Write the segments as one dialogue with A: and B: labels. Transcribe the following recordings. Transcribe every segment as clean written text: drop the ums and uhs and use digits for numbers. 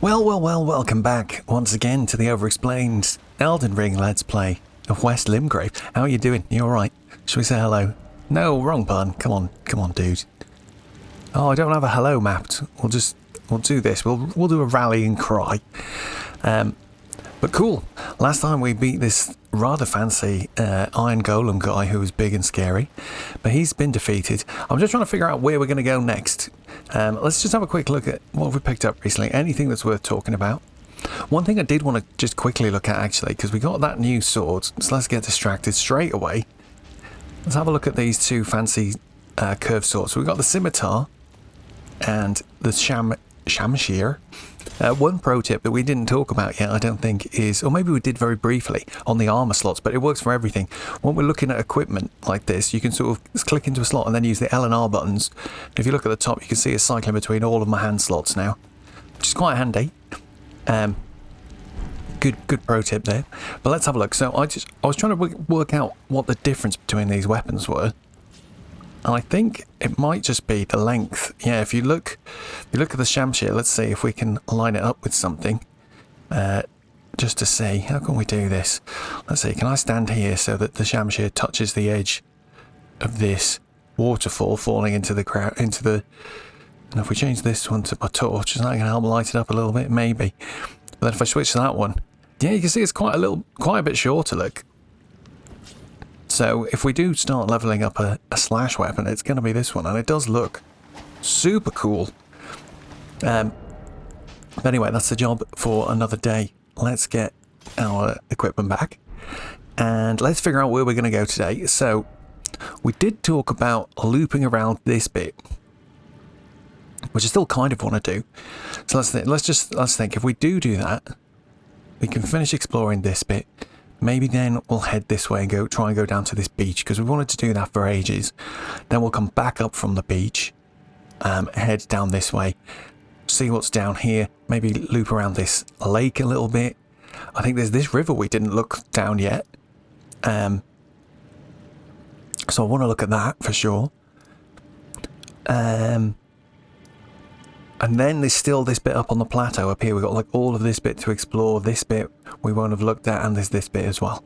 A: Well, welcome back once again to the Overexplained Elden Ring Let's Play of West Limgrave. How are you doing? You alright? Shall we say hello? No, wrong button. Come on, dude. Oh, I don't have a hello mapped. We'll do this. We'll do a rallying cry. But cool. Last time we beat this rather fancy Iron Golem guy who was big and scary, but he's been defeated. I'm just trying to figure out where we're going to go next. Let's just have a quick look at what we picked up recently. Anything that's worth talking about. One thing I did want to just quickly look at actually, because we got that new sword, so let's get distracted straight away. Let's have a look at these two fancy curved swords. So we've got the scimitar and the shamshir. One pro tip that we didn't talk about yet, I don't think, is, or maybe we did very briefly, on the armor slots, but it works for everything. When we're looking at equipment like this, you can sort of click into a slot and then use the L and R buttons. If you look at the top, you can see it's cycling between all of my hand slots now, which is quite handy. Good pro tip there. But let's have a look. So I was trying to work out what the difference between these weapons were. And I think it might just be the length. Yeah, if you look at the shamshir, let's see if we can line it up with something. Just to see, how can we do this? Let's see, can I stand here so that the shamshir touches the edge of this waterfall falling into the ground, and if we change this one to my torch, is that going to help light it up a little bit? Maybe. But then if I switch to that one, yeah, you can see it's quite a bit shorter, look. So if we do start leveling up a slash weapon, it's going to be this one, and it does look super cool. But anyway, that's the job for another day. Let's get our equipment back, and let's figure out where we're going to go today. So we did talk about looping around this bit, which I still kind of want to do. So let's think. If we do that, we can finish exploring this bit. Maybe then we'll head this way and try and go down to this beach, because we wanted to do that for ages. Then we'll come back up from the beach, head down this way, see what's down here, maybe loop around this lake a little bit. I think there's this river we didn't look down yet. So I want to look at that for sure. And then there's still this bit up on the plateau up here. We've got like all of this bit to explore. This bit we won't have looked at, and there's this bit as well.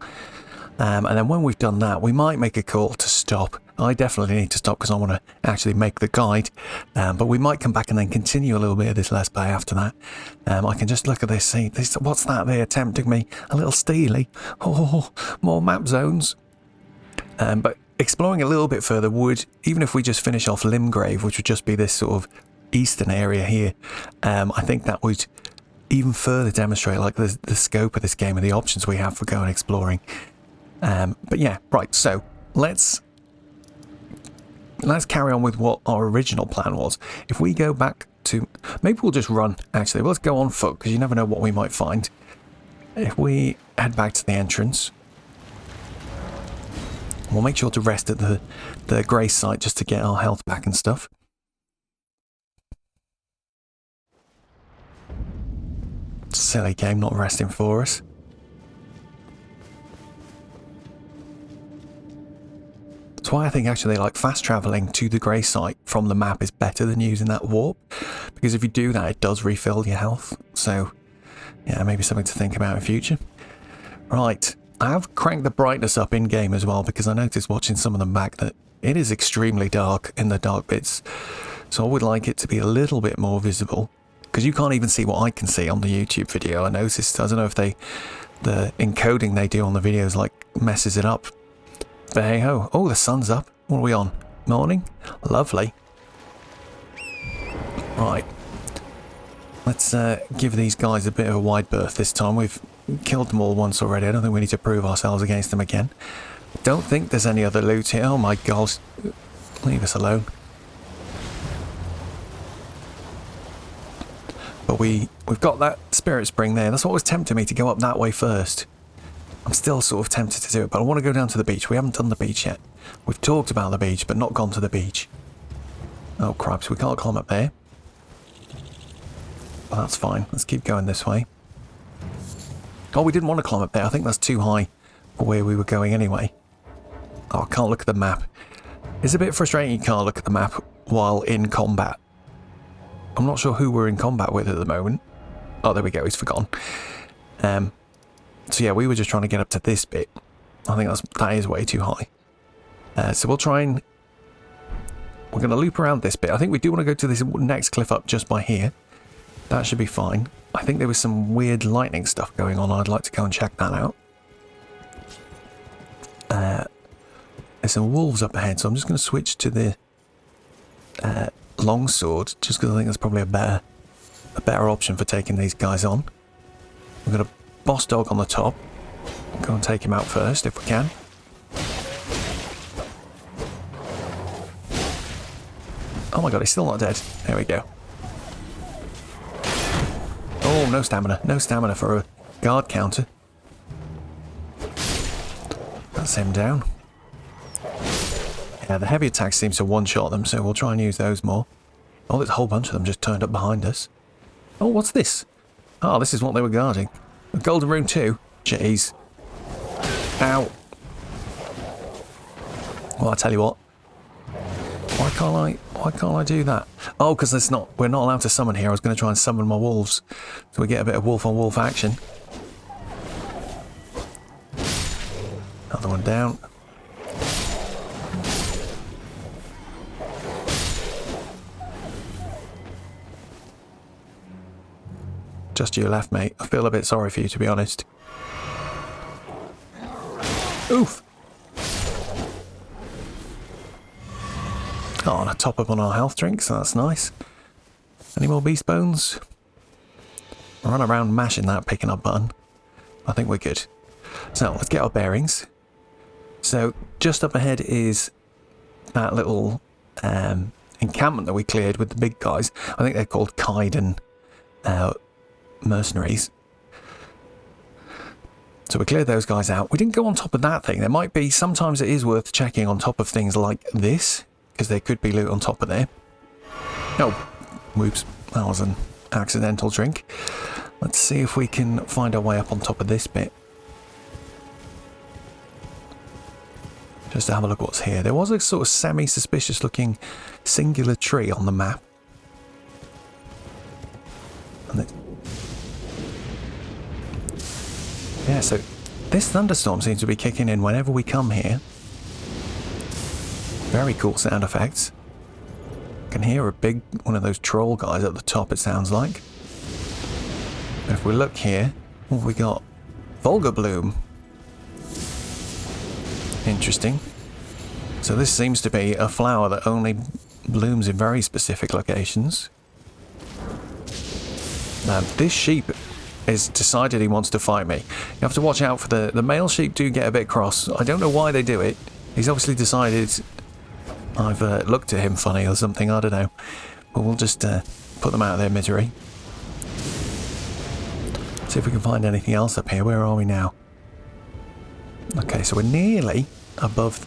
A: And then when we've done that, we might make a call to stop. I definitely need to stop because I want to actually make the guide. But we might come back and then continue a little bit of this Let's Play after that. I can just look at this, see, what's that there tempting me? A little steely. Oh, more map zones. But exploring a little bit further would, even if we just finish off Limgrave, which would just be this sort of eastern area here, I think that would even further demonstrate like the scope of this game and the options we have for going exploring. But yeah, right, so let's carry on with what our original plan was. If we go back to, maybe we'll just run actually. Let's go on foot, because you never know what we might find. If we head back to the entrance, we'll make sure to rest at the grace site just to get our health back and stuff. Silly game not resting for us. That's why I think actually like fast travelling to the grey site from the map is better than using that warp, because if you do that it does refill your health. So yeah, maybe something to think about in future. Right, I have cranked the brightness up in game as well, because I noticed watching some of them back that it is extremely dark in the dark bits, so I would like it to be a little bit more visible. Because you can't even see what I can see on the YouTube video. I noticed, I don't know if the encoding they do on the videos like messes it up. But hey ho, oh, the sun's up. What are we on? Morning? Lovely. Right. Let's give these guys a bit of a wide berth this time. We've killed them all once already. I don't think we need to prove ourselves against them again. Don't think there's any other loot here. Oh my gosh. Leave us alone. But we've got that spirit spring there. That's what was tempting me to go up that way first. I'm still sort of tempted to do it, but I want to go down to the beach. We haven't done the beach yet. We've talked about the beach, but not gone to the beach. Oh crap, so we can't climb up there. Well, that's fine. Let's keep going this way. Oh, we didn't want to climb up there. I think that's too high for where we were going anyway. Oh, I can't look at the map. It's a bit frustrating you can't look at the map while in combat. I'm not sure who we're in combat with at the moment. Oh, there we go. He's forgotten. So yeah, we were just trying to get up to this bit. I think that is way too high. So we'll try and... We're going to loop around this bit. I think we do want to go to this next cliff up just by here. That should be fine. I think there was some weird lightning stuff going on. I'd like to go and check that out. There's some wolves up ahead, so I'm just going to switch to the longsword, just because I think that's probably a better option for taking these guys on. We've got a boss dog on the top. Go and take him out first if we can. Oh my god, he's still not dead. There we go. Oh, no stamina. No stamina for a guard counter. That's him down. Yeah, the heavy attack seems to one-shot them, so we'll try and use those more. Oh, there's a whole bunch of them just turned up behind us. Oh, what's this? Oh, this is what they were guarding. A golden rune too? Jeez. Ow. Well, I tell you what. Why can't I do that? Oh, because we're not allowed to summon here. I was going to try and summon my wolves, so we get a bit of wolf on wolf action. Another one down. Just you left, mate. I feel a bit sorry for you, to be honest. Oof! Oh, and a top up on our health drink, so that's nice. Any more beast bones? Run around mashing that picking up button. I think we're good. So, let's get our bearings. So, just up ahead is that little encampment that we cleared with the big guys. I think they're called Kaiden mercenaries. So we cleared those guys out. We didn't go on top of that thing. There might be, sometimes it is worth checking on top of things like this, because there could be loot on top of there. Oh, whoops, that was an accidental drink. Let's see if we can find our way up on top of this bit. Just to have a look what's here. There was a sort of semi-suspicious looking singular tree on the map. And yeah, so this thunderstorm seems to be kicking in whenever we come here. Very cool sound effects. I can hear a big one of those troll guys at the top, it sounds like. But if we look here, what have we got? Volga Bloom. Interesting. So this seems to be a flower that only blooms in very specific locations. Now, this sheep has decided he wants to fight me. You have to watch out for the male sheep do get a bit cross. I don't know why they do it. He's obviously decided I've looked at him funny or something, I don't know. But we'll just put them out of their misery. See if we can find anything else up here. Where are we now? Okay, so we're nearly above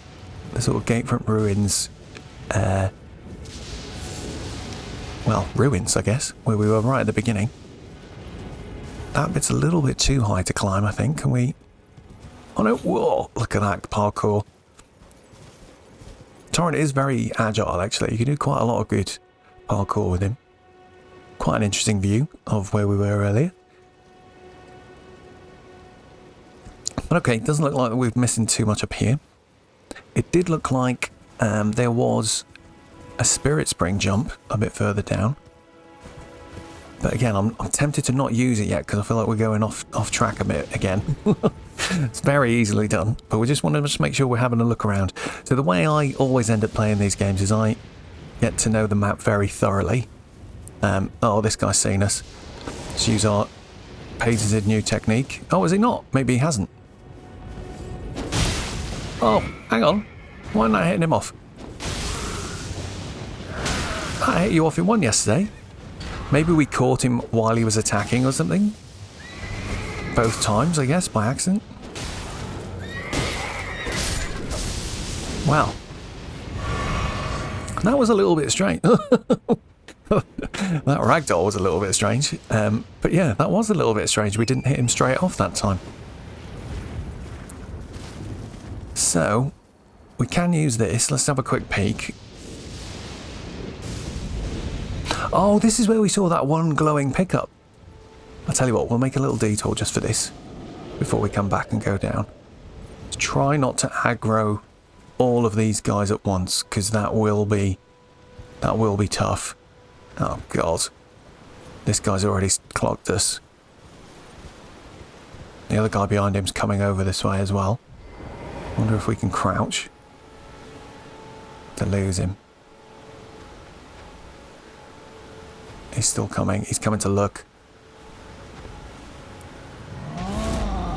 A: the sort of gatefront ruins. Well, ruins, I guess, where we were right at the beginning. That bit's a little bit too high to climb, I think. Can we... Oh no, whoa, look at that parkour. Torrent is very agile, actually. You can do quite a lot of good parkour with him. Quite an interesting view of where we were earlier. But okay, it doesn't look like we're missing too much up here. It did look like there was a spirit spring jump a bit further down. But again, I'm tempted to not use it yet because I feel like we're going off track a bit again. It's very easily done, but we just want to make sure we're having a look around. So the way I always end up playing these games is I get to know the map very thoroughly. Oh, this guy's seen us. Let's use our patented new technique. Oh, is he not? Maybe he hasn't. Oh, hang on. Why am I hitting him off? I hit you off in one yesterday. Maybe we caught him while he was attacking or something. Both times, I guess, by accident. Wow. That was a little bit strange. That ragdoll was a little bit strange. But yeah, that was a little bit strange. We didn't hit him straight off that time. So, we can use this. Let's have a quick peek. Oh, this is where we saw that one glowing pickup. I'll tell you what, we'll make a little detour just for this before we come back and go down. Let's try not to aggro all of these guys at once, because that will be tough. Oh god, this guy's already clocked us. The other guy behind him's coming over this way as well. Wonder if we can crouch to lose him. He's still coming. He's coming to look.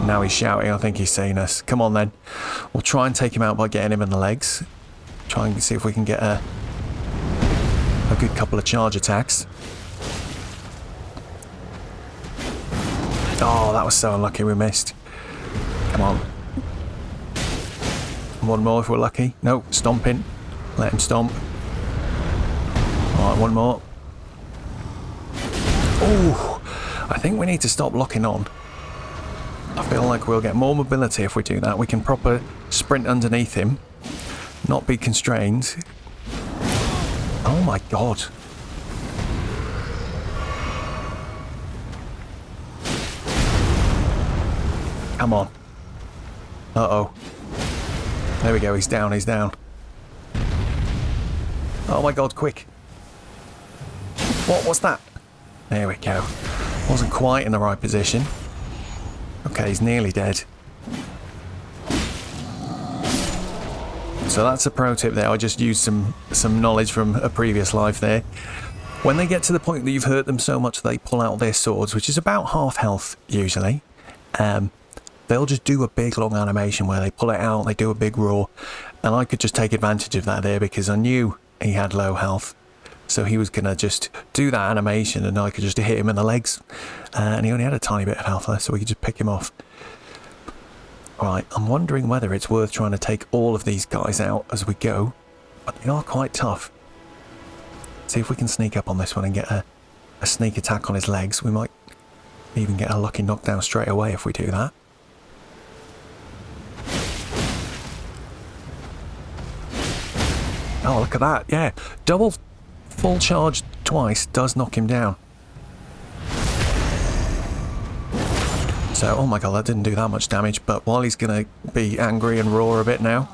A: Now he's shouting. I think he's seen us. Come on then. We'll try and take him out by getting him in the legs. Try and see if we can get a good couple of charge attacks. Oh, that was so unlucky we missed. Come on. One more if we're lucky. No, stomping. Let him stomp. Alright, one more. Oh, I think we need to stop locking on. I feel like we'll get more mobility if we do that. We can proper sprint underneath him. Not be constrained. Oh my god. Come on. Uh-oh. There we go, he's down, he's down. Oh my god, quick. What's that? There we go. Wasn't quite in the right position. Okay, he's nearly dead. So that's a pro tip there. I just used some knowledge from a previous life there. When they get to the point that you've hurt them so much they pull out their swords, which is about half health usually, they'll just do a big long animation where they pull it out, they do a big roar, and I could just take advantage of that there because I knew he had low health. So he was going to just do that animation and I could just hit him in the legs. And he only had a tiny bit of health left, so we could just pick him off. Right, I'm wondering whether it's worth trying to take all of these guys out as we go. But they are quite tough. See if we can sneak up on this one and get a sneak attack on his legs. We might even get a lucky knockdown straight away if we do that. Oh, look at that. Yeah, double full charge twice does knock him down. So, oh my god, that didn't do that much damage, but while he's going to be angry and roar a bit now.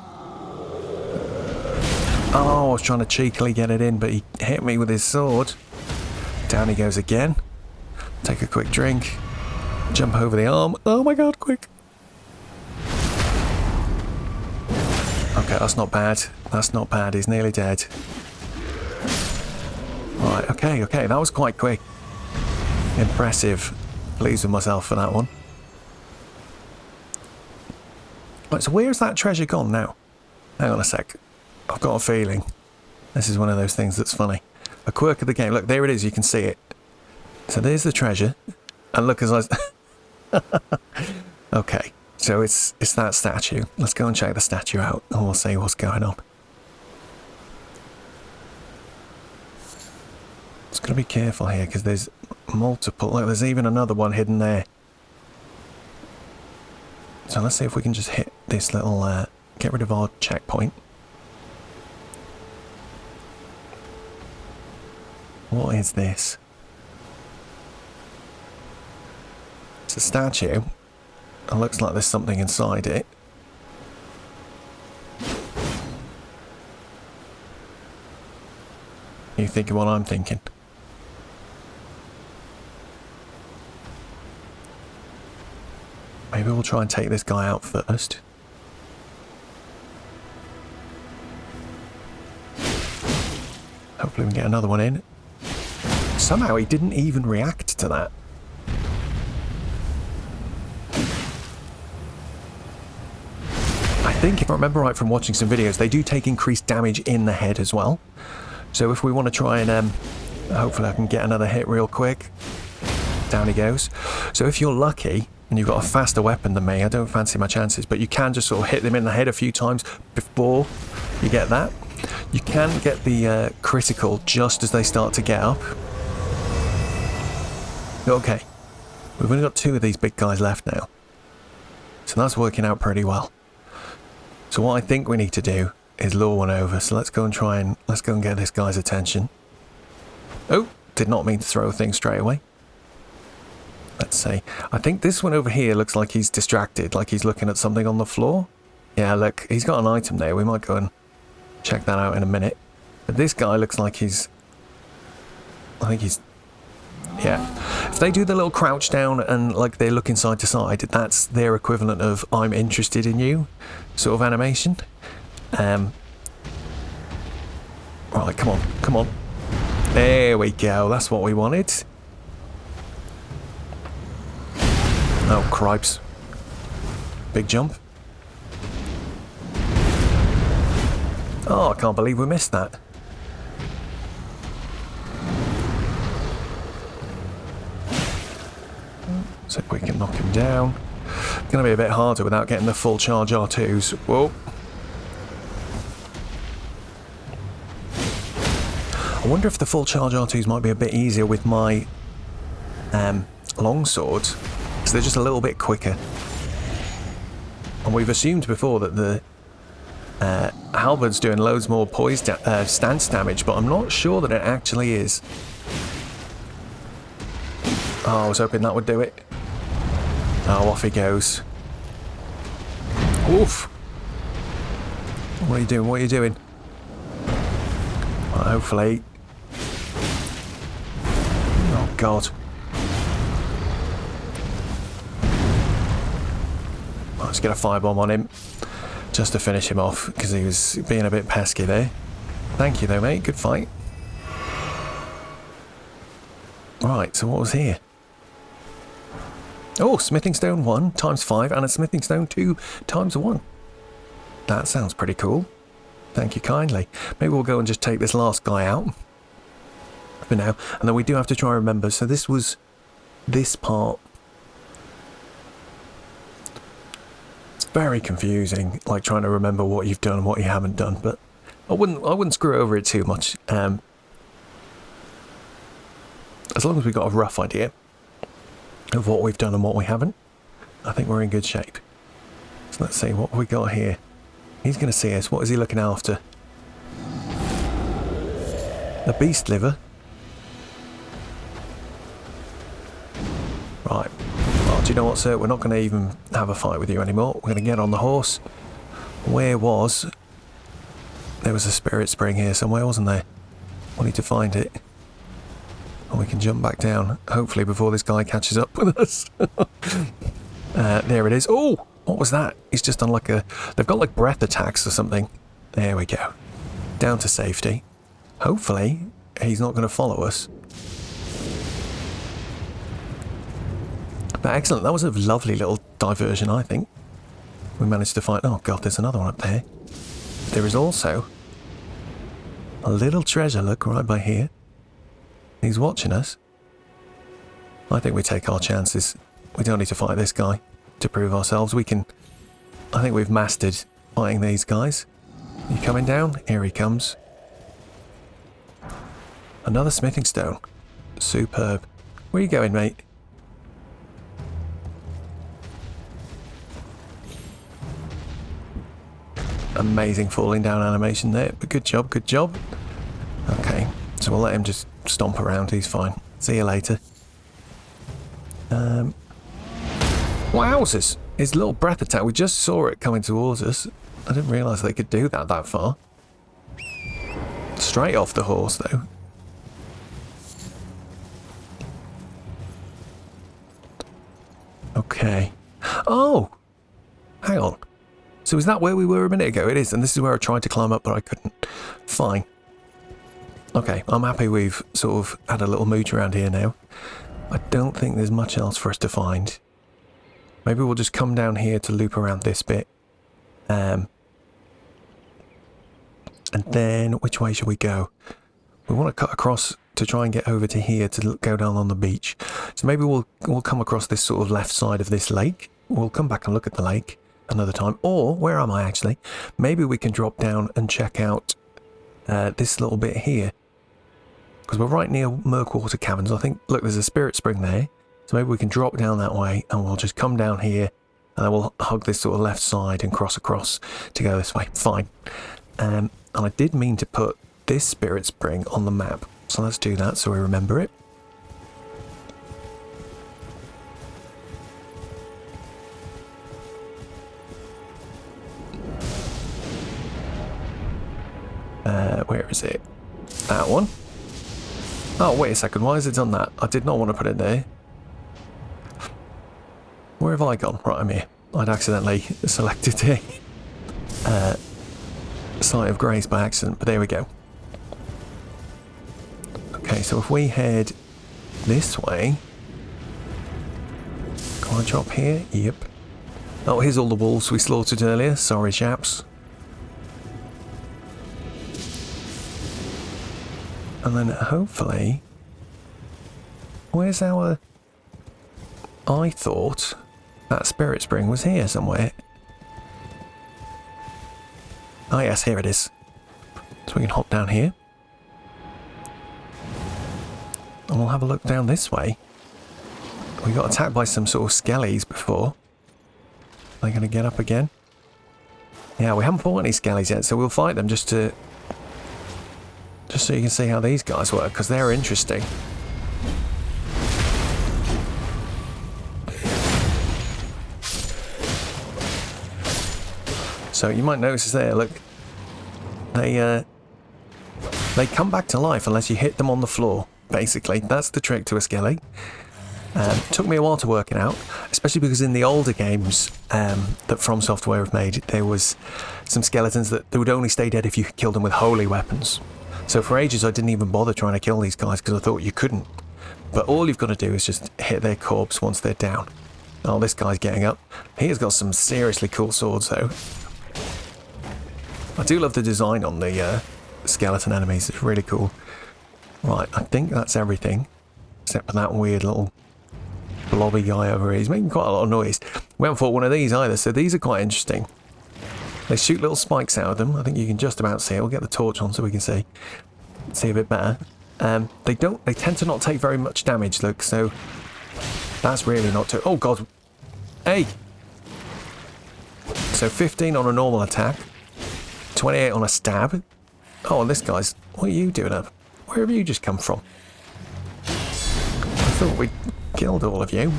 A: Oh, I was trying to cheekily get it in, but he hit me with his sword. Down he goes again. Take a quick drink. Jump over the arm. Oh my god, quick. Okay, that's not bad. That's not bad. He's nearly dead. Right, okay, that was quite quick. Impressive. Pleased with myself for that one. Right, so where's that treasure gone now? Hang on a sec. I've got a feeling. This is one of those things that's funny. A quirk of the game. Look, there it is. You can see it. So there's the treasure. And look as I... Okay, so it's that statue. Let's go and check the statue out and we'll see what's going on. Just got to be careful here because there's multiple. Look, there's even another one hidden there. So let's see if we can just hit this little, get rid of our checkpoint. What is this? It's a statue. It looks like there's something inside it. Are you thinking what I'm thinking? Maybe we'll try and take this guy out first. Hopefully we can get another one in. Somehow he didn't even react to that. I think, if I remember right from watching some videos, they do take increased damage in the head as well. So if we want to try and, hopefully I can get another hit real quick. Down he goes. So if you're lucky, and you've got a faster weapon than me, I don't fancy my chances, but you can just sort of hit them in the head a few times before you get that. You can get the critical just as they start to get up. Okay, we've only got 2 of these big guys left now. So that's working out pretty well. So what I think we need to do is lure one over. So let's go and get this guy's attention. Oh, did not mean to throw things straight away. Let's see. I think this one over here looks like he's distracted, like he's looking at something on the floor. Yeah, look, he's got an item there. We might go and check that out in a minute. But this guy looks like he's... I think he's... Yeah. If they do the little crouch down and like they're looking side to side, that's their equivalent of I'm interested in you sort of animation. Right, come on, come on. There we go. That's what we wanted. Oh, cripes. Big jump. Oh, I can't believe we missed that. So if we can knock him down. It's going to be a bit harder without getting the full charge R2s. Whoa. I wonder if the full charge R2s might be a bit easier with my long swords. Because they're just a little bit quicker. And we've assumed before that the halberd's doing loads more poise stance damage, but I'm not sure that it actually is. Oh, I was hoping that would do it. Oh, off he goes. Oof! What are you doing? What are you doing? Well, hopefully... Oh, God. Let's get a firebomb on him. Just to finish him off, because he was being a bit pesky there. Thank you though, mate. Good fight. Right, so what was here? Oh, smithing stone 1 times 5 and a smithing stone 2 times 1. That sounds pretty cool. Thank you kindly. Maybe we'll go and just take this last guy out for now. And then we do have to try and remember. So this was this part. Very confusing, like trying to remember what you've done and what you haven't done, but I wouldn't screw over it too much. As long as we've got a rough idea of what we've done and what we haven't, I think we're in good shape. So let's see what we got here. He's going to see us. What is he looking after? A beast liver. Right. Well, do you know what, sir? We're not going to even have a fight with you anymore. We're going to get on the horse. There was a spirit spring here somewhere, wasn't there? We need to find it. And we can jump back down, hopefully before this guy catches up with us. There it is. Oh, what was that? He's just done like a... They've got like breath attacks or something. There we go. Down to safety. Hopefully, he's not going to follow us. But excellent. That was a lovely little diversion, I think. We managed to find... Oh, God, there's another one up there. There is also a little treasure, look, right by here. He's watching us. I think we take our chances. We don't need to fight this guy to prove ourselves. We can... I think we've mastered fighting these guys. You coming down? Here he comes. Another smithing stone. Superb. Where are you going, mate? Amazing falling down animation there, but good job, good job. Okay, so we'll let him just stomp around, he's fine. See you later. Wowzers! His little breath attack, we just saw it coming towards us. I didn't realise they could do that far. Straight off the horse, though. Okay. Oh! Hang on. So is that where we were a minute ago? It is, and this is where I tried to climb up, but I couldn't. Fine. Okay, I'm happy we've sort of had a little mooch around here now. I don't think there's much else for us to find. Maybe we'll just come down here to loop around this bit. And then, which way should we go? We want to cut across to try and get over to here to go down on the beach. So maybe we'll come across this sort of left side of this lake. We'll come back and look at the lake another time. Or, where am I actually? Maybe we can drop down and check out this little bit here. Because we're right near Murkwater Caverns. I think, look, there's a spirit spring there. So maybe we can drop down that way and we'll just come down here and then we'll hug this sort of left side and cross across to go this way. Fine. And I did mean to put this spirit spring on the map. So let's do that so we remember it. Where is it? That one. Oh, wait a second. Why has it done that? I did not want to put it there. Where have I gone? Right, I'm here. I'd accidentally selected the site of grace by accident, but there we go. Okay, so if we head this way... Can I drop here? Yep. Oh, here's all the wolves we slaughtered earlier. Sorry, chaps. And then hopefully... Where's our... I thought that spirit spring was here somewhere. Oh yes, here it is. So we can hop down here. And we'll have a look down this way. We got attacked by some sort of skellies before. Are they going to get up again? Yeah, we haven't fought any skellies yet, so we'll fight them just so you can see how these guys work, because they're interesting. So you might notice there, look, they come back to life unless you hit them on the floor, basically. That's the trick to a skelly. Took me a while to work it out, especially because in the older games that From Software have made, there was some skeletons that they would only stay dead if you killed them with holy weapons. So for ages I didn't even bother trying to kill these guys because I thought you couldn't. But all you've got to do is just hit their corpse once they're down. Oh, this guy's getting up. He has got some seriously cool swords though. I do love the design on the skeleton enemies, it's really cool. Right, I think that's everything. Except for that weird little blobby guy over here. He's making quite a lot of noise. We haven't fought one of these either, so these are quite interesting. They shoot little spikes out of them. I think you can just about see it. We'll get the torch on so we can see a bit better. They tend to not take very much damage, look, so that's really not too... Oh, God. Hey! So 15 on a normal attack. 28 on a stab. Oh, and this guy's... What are you doing up? Where have you just come from? I thought we killed all of you.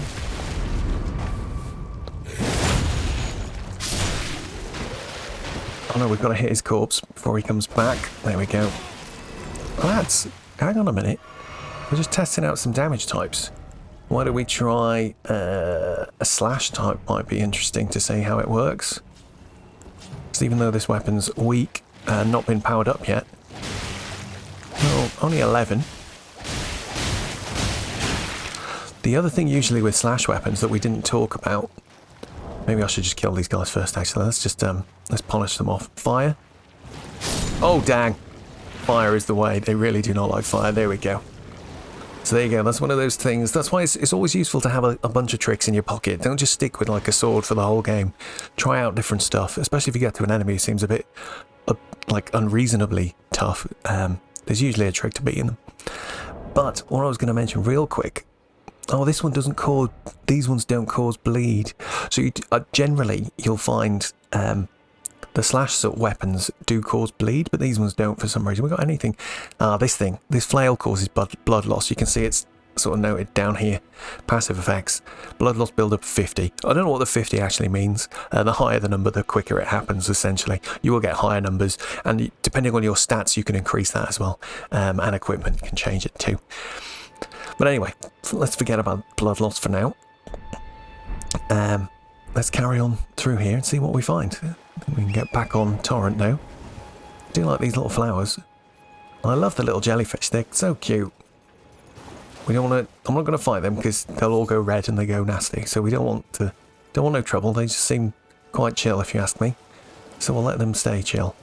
A: Oh no, we've got to hit his corpse before he comes back. There we go. Lads, hang on a minute. We're just testing out some damage types. Why don't we try a slash type? Might be interesting to see how it works. Because even though this weapon's weak and not been powered up yet. Well, only 11. The other thing usually with slash weapons that we didn't talk about... Maybe I should just kill these guys first, actually. Let's just, let's polish them off. Fire. Oh, dang. Fire is the way. They really do not like fire. There we go. So there you go. That's one of those things. That's why it's always useful to have a bunch of tricks in your pocket. Don't just stick with like a sword for the whole game. Try out different stuff, especially if you get to an enemy who seems a bit, like, unreasonably tough. There's usually a trick to beating them. But what I was going to mention real quick... Oh, this one doesn't cause... These ones don't cause bleed. So you, generally, you'll find the slash sort of weapons do cause bleed, but these ones don't for some reason. We got anything? This thing. This flail causes blood loss. You can see it's sort of noted down here. Passive effects. Blood loss build up 50. I don't know what the 50 actually means. The higher the number, the quicker it happens, essentially. You will get higher numbers, and depending on your stats, you can increase that as well. And equipment can change it too. But anyway, let's forget about blood loss for now. Let's carry on through here and see what we find. We can get back on Torrent now. I do like these little flowers. I love the little jellyfish. They're so cute. We don't want to. I'm not going to fight them because they'll all go red and they go nasty. So we don't want no trouble. They just seem quite chill, if you ask me. So we'll let them stay chill.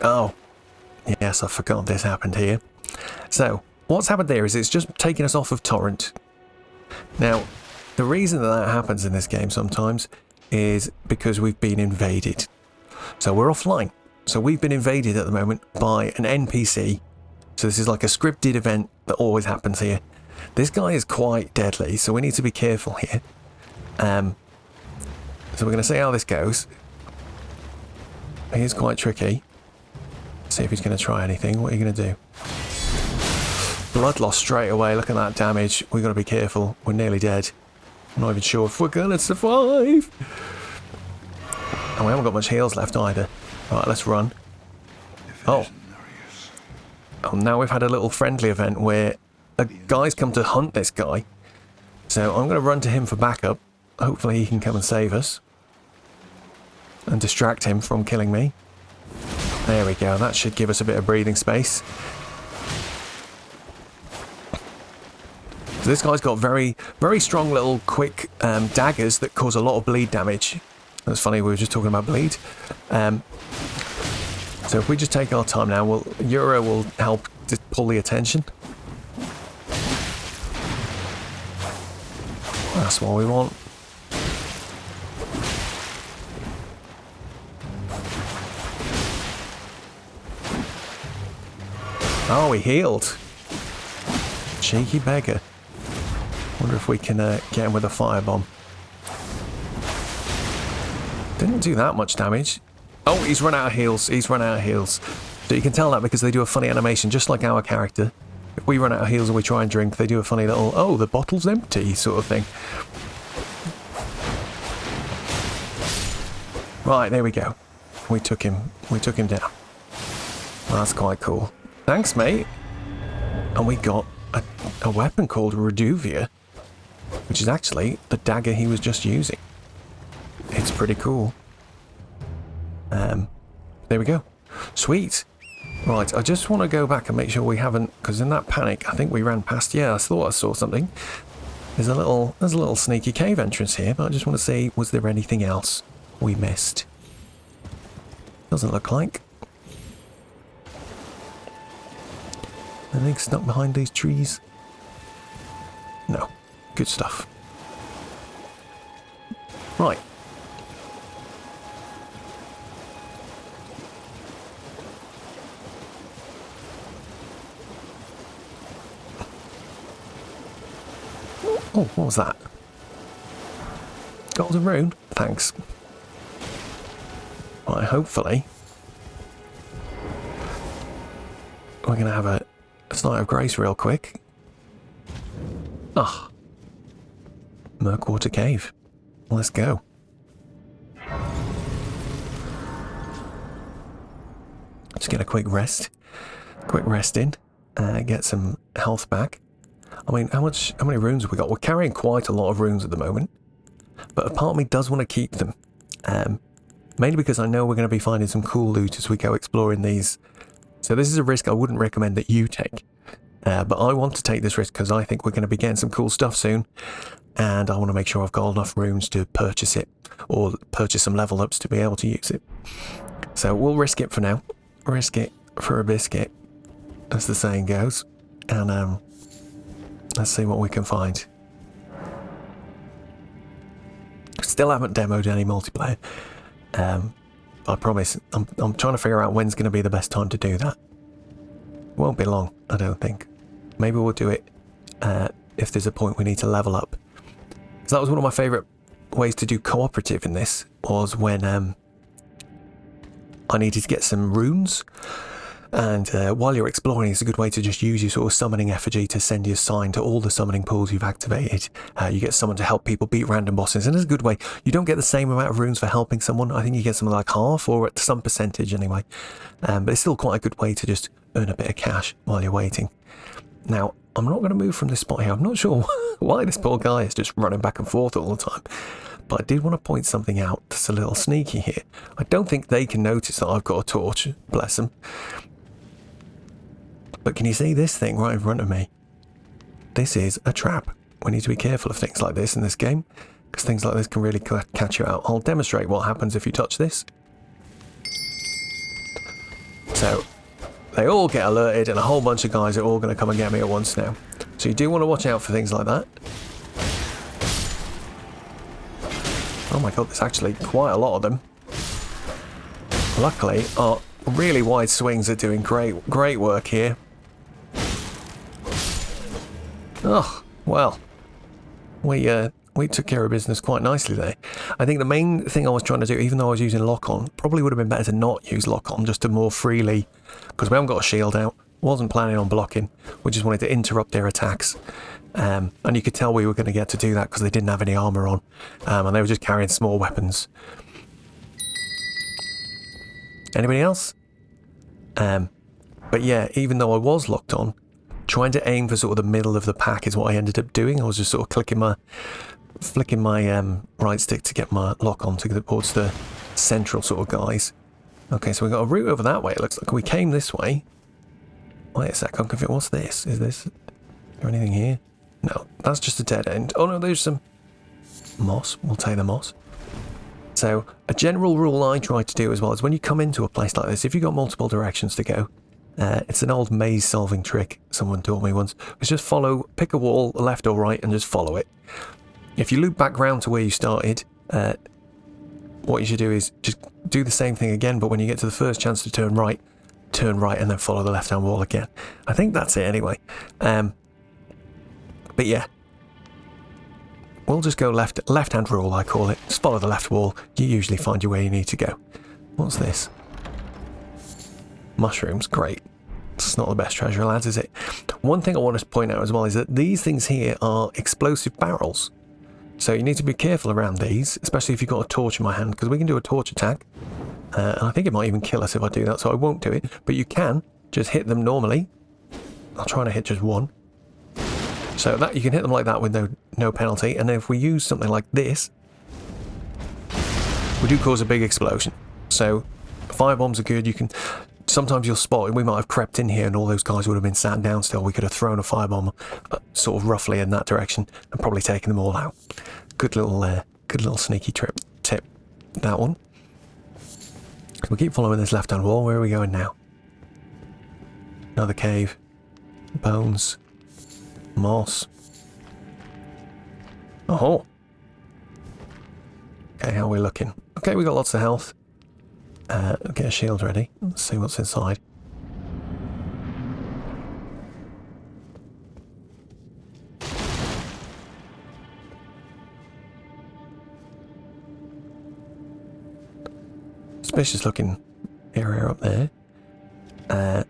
A: Oh, yes, I forgot this happened here. So, what's happened there is it's just taken us off of Torrent. Now, the reason that happens in this game sometimes is because we've been invaded. So we're offline. So we've been invaded at the moment by an NPC. So this is like a scripted event that always happens here. This guy is quite deadly, so we need to be careful here. So we're going to see how this goes. He is quite tricky. See if he's going to try anything. What are you going to do? Blood loss straight away. Look at that damage. We've got to be careful. We're nearly dead. I'm not even sure if we're going to survive. And we haven't got much heals left either. Right, let's run. Oh. Oh, now we've had a little friendly event where a guy's come to hunt this guy. So I'm going to run to him for backup. Hopefully he can come and save us. And distract him from killing me. There we go. That should give us a bit of breathing space. So this guy's got very, very strong little quick daggers that cause a lot of bleed damage. That's funny, we were just talking about bleed. So if we just take our time now, Euro will help to pull the attention. That's what we want. Oh, he healed. Cheeky beggar. Wonder if we can get him with a firebomb. Didn't do that much damage. Oh, he's run out of heals. He's run out of heals. So you can tell that because they do a funny animation, just like our character. If we run out of heals and we try and drink, they do a funny little, oh, the bottle's empty sort of thing. Right, there we go. We took him down. That's quite cool. Thanks, mate. And we got a weapon called Reduvia, which is actually the dagger he was just using. It's pretty cool. There we go. Sweet. Right, I just want to go back and make sure we haven't, because in that panic, I think we ran past. Yeah, I thought I saw something. There's a little sneaky cave entrance here, but I just want to see, was there anything else we missed? Doesn't look like. Anything stuck behind these trees? No. Good stuff. Right. Oh, what was that? Golden rune? Thanks. Right, hopefully we're going to have a sight of grace real quick. Ah. Murkwater Cave. Let's go. Just get a quick rest. Quick rest in. Get some health back. I mean, how many runes have we got? We're carrying quite a lot of runes at the moment. But a part of me does want to keep them. Mainly because I know we're going to be finding some cool loot as we go exploring these. So this is a risk I wouldn't recommend that you take. But I want to take this risk because I think we're going to be getting some cool stuff soon. And I want to make sure I've got enough runes to purchase it. Or purchase some level ups to be able to use it. So we'll risk it for now. Risk it for a biscuit, as the saying goes. And let's see what we can find. Still haven't demoed any multiplayer. I promise. I'm trying to figure out when's going to be the best time to do that. Won't be long, I don't think. Maybe we'll do it if there's a point we need to level up. So that was one of my favourite ways to do cooperative in this, was when I needed to get some runes. And while you're exploring, it's a good way to just use your sort of summoning effigy to send your sign to all the summoning pools you've activated. You get someone to help people beat random bosses, and it's a good way. You don't get the same amount of runes for helping someone. I think you get something like half, or at some percentage anyway. But it's still quite a good way to just earn a bit of cash while you're waiting. Now, I'm not going to move from this spot here. I'm not sure why this poor guy is just running back and forth all the time. But I did want to point something out that's a little sneaky here. I don't think they can notice that I've got a torch. Bless them. But can you see this thing right in front of me? This is a trap. We need to be careful of things like this in this game, because things like this can really catch you out. I'll demonstrate what happens if you touch this. So, they all get alerted, and a whole bunch of guys are all going to come and get me at once now. So you do want to watch out for things like that. Oh my god, there's actually quite a lot of them. Luckily, our really wide swings are doing great work here. Oh, well, we we took care of business quite nicely there. I think the main thing I was trying to do, even though I was using lock-on, probably would have been better to not use lock-on, just to more freely, because we haven't got a shield out, wasn't planning on blocking, we just wanted to interrupt their attacks. And you could tell we were going to get to do that because they didn't have any armour on, and they were just carrying small weapons. Anybody else? But yeah, even though I was locked on, trying to aim for sort of the middle of the pack is what I ended up doing. I was just sort of flicking my right stick to get my lock on towards the central sort of guys. Okay, so we got a route over that way. It looks like we came this way. Wait a sec, I'm confused. What's this? Is there anything here? No, that's just a dead end. Oh no, there's some moss. We'll take the moss. So a general rule I try to do as well is when you come into a place like this, if you've got multiple directions to go, it's an old maze solving trick someone taught me once. It's just pick a wall, left or right, and just follow it. If you loop back round to where you started, what you should do is just do the same thing again, but when you get to the first chance to turn right, and then follow the left-hand wall again. I think that's it anyway. But yeah, we'll just go left-hand rule, I call it. Just follow the left wall. You usually find you where you need to go. What's this? Mushrooms, great. It's not the best treasure, lads, is it? One thing I want to point out as well is that these things here are explosive barrels. So you need to be careful around these, especially if you've got a torch in my hand, because we can do a torch attack. And I think it might even kill us if I do that, so I won't do it. But you can just hit them normally. I'll try to hit just one. So that you can hit them like that with no penalty. And then if we use something like this, we do cause a big explosion. So firebombs are good. You can sometimes you'll spot it. We might have crept in here and all those guys would have been sat down still. We could have thrown a firebomb sort of roughly in that direction and probably taken them all out. Good little sneaky tip. That one. We keep following this left-hand wall. Where are we going now? Another cave. Bones. Moss. Oh. Okay, how are we looking? Okay, we got lots of health. Get a shield ready. Let's see what's inside. Suspicious looking area up there. But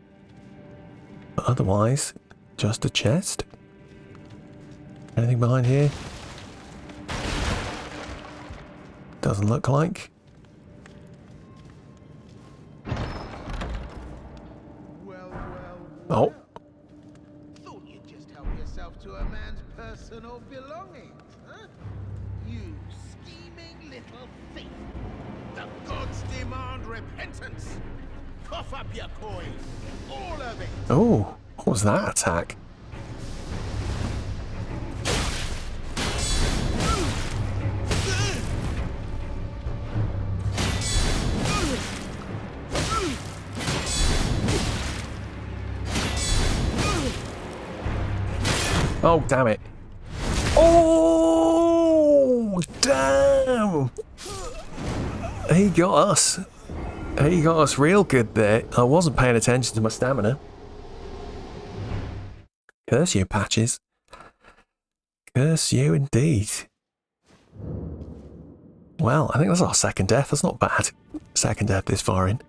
A: otherwise, just a chest. Anything behind here? Doesn't look like. Oh.
B: Thought you'd just help yourself to a man's personal belongings, huh? You scheming little thief. The gods demand repentance. Cough up your coins. All of it.
A: Oh, what was that attack? Oh, damn it. Oh, damn. He got us. He got us real good there. I wasn't paying attention to my stamina. Curse you, Patches. Curse you indeed. Well, I think that's our second death. That's not bad. Second death this far in.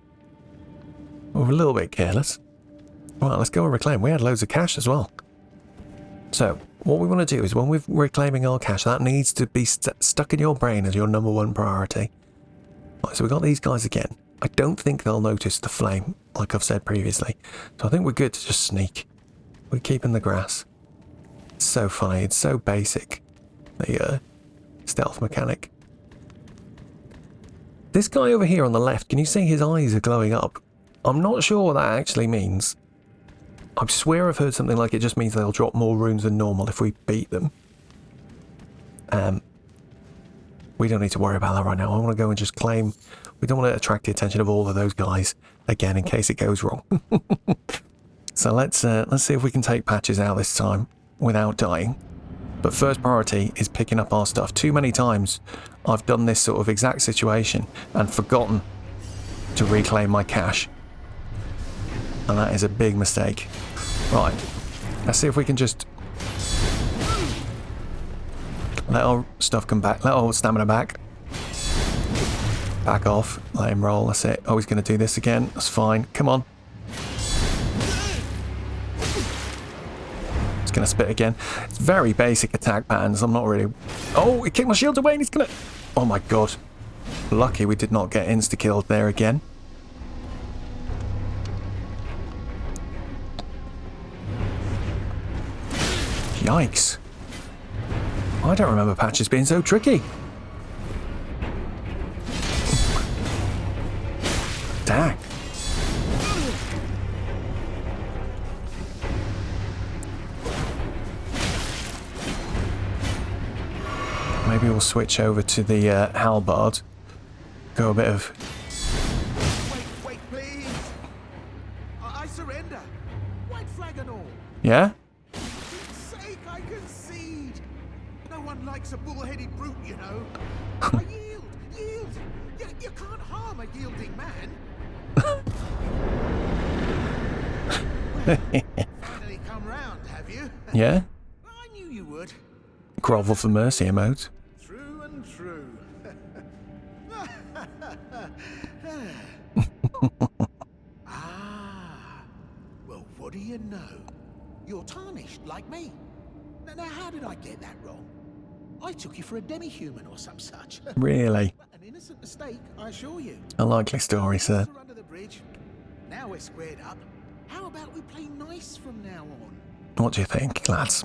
A: We're a little bit careless. Right, let's go and reclaim. We had loads of cash as well. So, what we want to do is when we're reclaiming our cash, that needs to be stuck in your brain as your #1 priority. Right, so we got these guys again. I don't think they'll notice the flame, like I've said previously. So I think we're good to just sneak. We keep in the grass. It's so funny. It's so basic. The stealth mechanic. This guy over here on the left, can you see his eyes are glowing up? I'm not sure what that actually means. I swear I've heard something like it just means they'll drop more runes than normal if we beat them. We don't need to worry about that right now. I want to go and just claim. We don't want to attract the attention of all of those guys again in case it goes wrong. So let's see if we can take Patches out this time without dying. But first priority is picking up our stuff. Too many times I've done this sort of exact situation and forgotten to reclaim my cash. And that is a big mistake. Right, let's see if we can just Let our stuff come back. Let our stamina back. Back off. Let him roll. That's it. Oh, he's going to do this again. That's fine. Come on. He's going to spit again. It's very basic attack patterns. I'm not really... Oh, he kicked my shield away and he's going to... Oh my god. Lucky we did not get insta-killed there again. Yikes. I don't remember patches being so tricky. Dang. Maybe we'll switch over to the halberd. Go a bit of...
B: Wait, please. I surrender. White flag and all.
A: Yeah?
B: For Pete's sake, I concede. No one likes a bull-headed brute, you know. I yield. You can't harm a yielding man. Finally come round, have you?
A: Yeah?
B: I knew you would.
A: Grovel for mercy emote.
B: True and true. Well, what do you know? You're tarnished like me. Now, how did I get that wrong? I took you for a demi-human or some such.
A: Really?
B: An innocent mistake, I assure you.
A: A likely story, sir.
B: We're under the bridge. Now we're squared up. How about we play nice from now on?
A: What do you think, lads?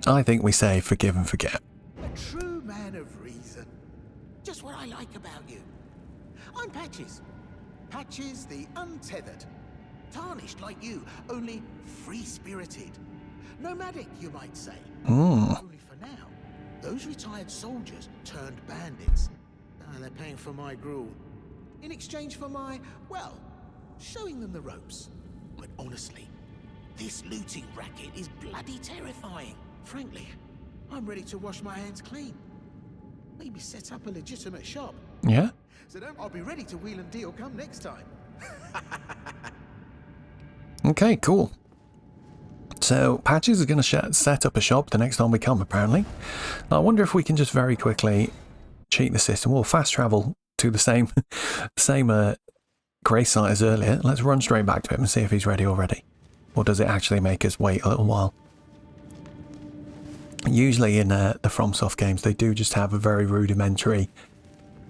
A: I think we say forgive and forget.
B: A true man of reason. Just what I like about you. I'm Patches. Patches the untethered. Tarnished like you, only free-spirited. Nomadic, you might say. Only for now, those retired soldiers turned bandits. They're paying for my gruel. In exchange for my, well, showing them the ropes. But honestly, this looting racket is bloody terrifying. Frankly, I'm ready to wash my hands clean. Maybe set up a legitimate shop.
A: Yeah?
B: So I'll be ready to wheel and deal come next time.
A: Okay, cool. So, Patches is going to set up a shop the next time we come, apparently. Now, I wonder if we can just very quickly cheat the system. We'll fast travel to the same grey site as earlier. Let's run straight back to him and see if he's ready already. Or does it actually make us wait a little while? Usually in the FromSoft games, they do just have a very rudimentary...